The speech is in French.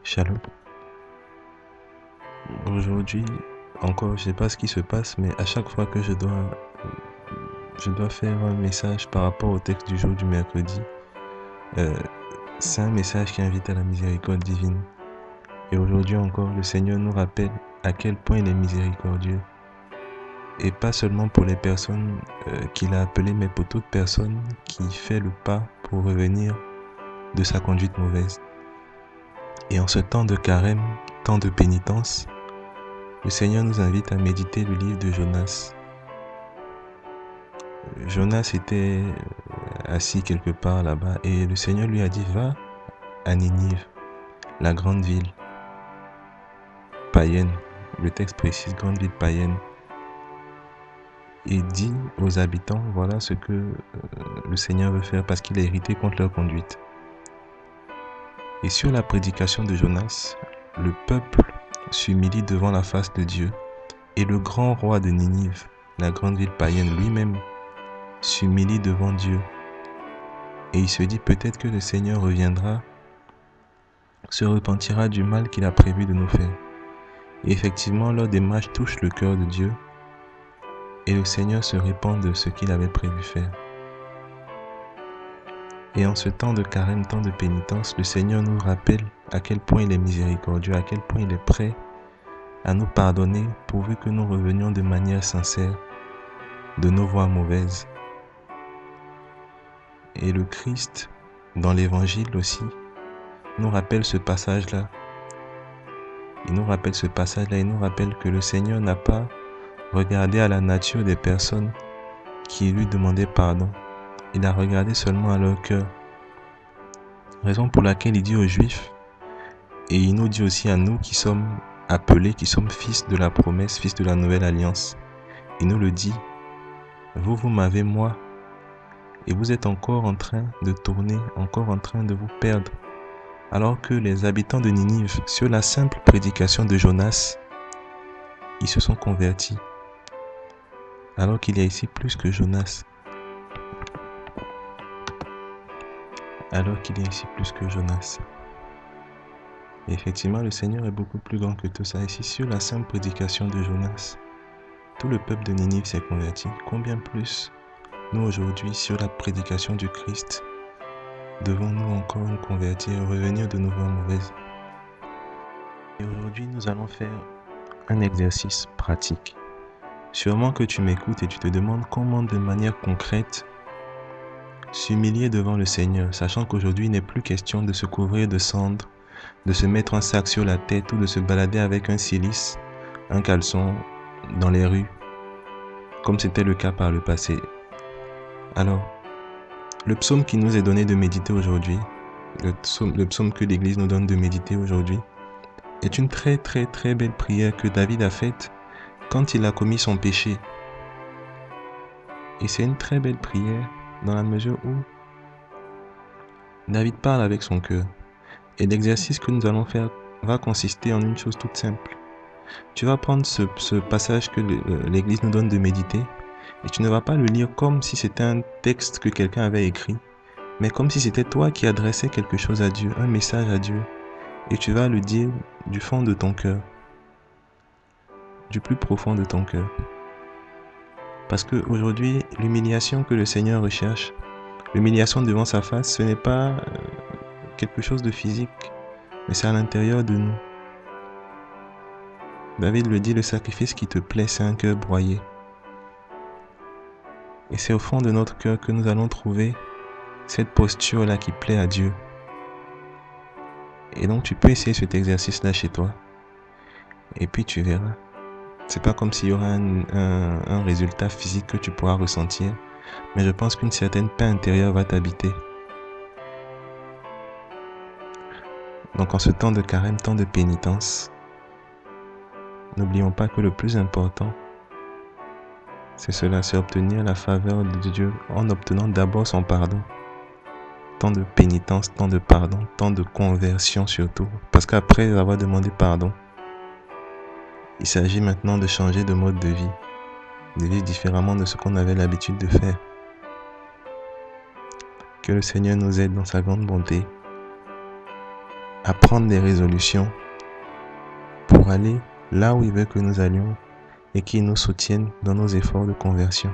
Shalom. Aujourd'hui, encore, je sais pas ce qui se passe, mais à chaque fois que je dois faire un message par rapport au texte du jour du mercredi, euh, c'est un message qui invite à la miséricorde divine. Et aujourd'hui encore, le Seigneur nous rappelle à quel point il est miséricordieux. Et pas seulement pour les personnes qu'il a appelées, mais pour toute personne qui fait le pas pour revenir de sa conduite mauvaise. Et en ce temps de carême, temps de pénitence, le Seigneur nous invite à méditer le livre de Jonas. Jonas était assis quelque part là-bas et le Seigneur lui a dit, va à Ninive, la grande ville païenne. Le texte précise grande ville païenne. Et dit aux habitants, voilà ce que le Seigneur veut faire parce qu'il a irrité contre leur conduite. Et sur la prédication de Jonas, le peuple s'humilie devant la face de Dieu. Et le grand roi de Ninive, la grande ville païenne lui-même, s'humilie devant Dieu. Et il se dit peut-être que le Seigneur reviendra, se repentira du mal qu'il a prévu de nous faire. Et effectivement, leur démarche touche le cœur de Dieu et le Seigneur se répand de ce qu'il avait prévu faire. Et en ce temps de carême, temps de pénitence, le Seigneur nous rappelle à quel point il est miséricordieux, à quel point il est prêt à nous pardonner pourvu que nous revenions de manière sincère de nos voies mauvaises. Et le Christ, dans l'Évangile aussi, nous rappelle ce passage-là. Il nous rappelle ce passage-là, il nous rappelle que le Seigneur n'a pas regardé à la nature des personnes qui lui demandaient pardon. Il a regardé seulement à leur cœur. Raison pour laquelle il dit aux Juifs, et il nous dit aussi à nous qui sommes appelés, qui sommes fils de la promesse, fils de la nouvelle alliance. Il nous le dit, vous m'avez moi, et vous êtes encore en train de tourner, encore en train de vous perdre. Alors que les habitants de Ninive, sur la simple prédication de Jonas, ils se sont convertis. Alors qu'il y a ici plus que Jonas. Alors qu'il y a ici plus que Jonas. Et effectivement, le Seigneur est beaucoup plus grand que tout ça. Ici, sur la simple prédication de Jonas, tout le peuple de Ninive s'est converti. Combien plus, nous aujourd'hui, sur la prédication du Christ, devons-nous encore nous convertir et revenir de nos voies mauvaises. Et aujourd'hui, nous allons faire un exercice pratique. Sûrement que tu m'écoutes et tu te demandes comment, de manière concrète, s'humilier devant le Seigneur, sachant qu'aujourd'hui, il n'est plus question de se couvrir de cendres, de se mettre un sac sur la tête ou de se balader avec un cilice, un caleçon dans les rues, comme c'était le cas par le passé. Alors, le psaume qui nous est donné de méditer aujourd'hui, le psaume que l'Église nous donne de méditer aujourd'hui, est une très très très belle prière que David a faite quand il a commis son péché. Et c'est une très belle prière dans la mesure où David parle avec son cœur. Et l'exercice que nous allons faire va consister en une chose toute simple. Tu vas prendre ce passage que l'Église nous donne de méditer et tu ne vas pas le lire comme si c'était un texte que quelqu'un avait écrit, mais comme si c'était toi qui adressais quelque chose à Dieu, un message à Dieu. Et tu vas le dire du fond de ton cœur, du plus profond de ton cœur. Parce qu'aujourd'hui, l'humiliation que le Seigneur recherche, l'humiliation devant sa face, ce n'est pas quelque chose de physique, mais c'est à l'intérieur de nous. David le dit, le sacrifice qui te plaît, c'est un cœur broyé. Et c'est au fond de notre cœur que nous allons trouver cette posture-là qui plaît à Dieu. Et donc tu peux essayer cet exercice-là chez toi. Et puis tu verras. C'est pas comme s'il y aura un résultat physique que tu pourras ressentir. Mais je pense qu'une certaine paix intérieure va t'habiter. Donc en ce temps de carême, temps de pénitence, n'oublions pas que le plus important, c'est cela, c'est obtenir la faveur de Dieu en obtenant d'abord son pardon. Temps de pénitence, temps de pardon, temps de conversion surtout. Parce qu'après avoir demandé pardon, il s'agit maintenant de changer de mode de vivre différemment de ce qu'on avait l'habitude de faire. Que le Seigneur nous aide dans sa grande bonté à prendre des résolutions pour aller là où il veut que nous allions et qu'il nous soutienne dans nos efforts de conversion.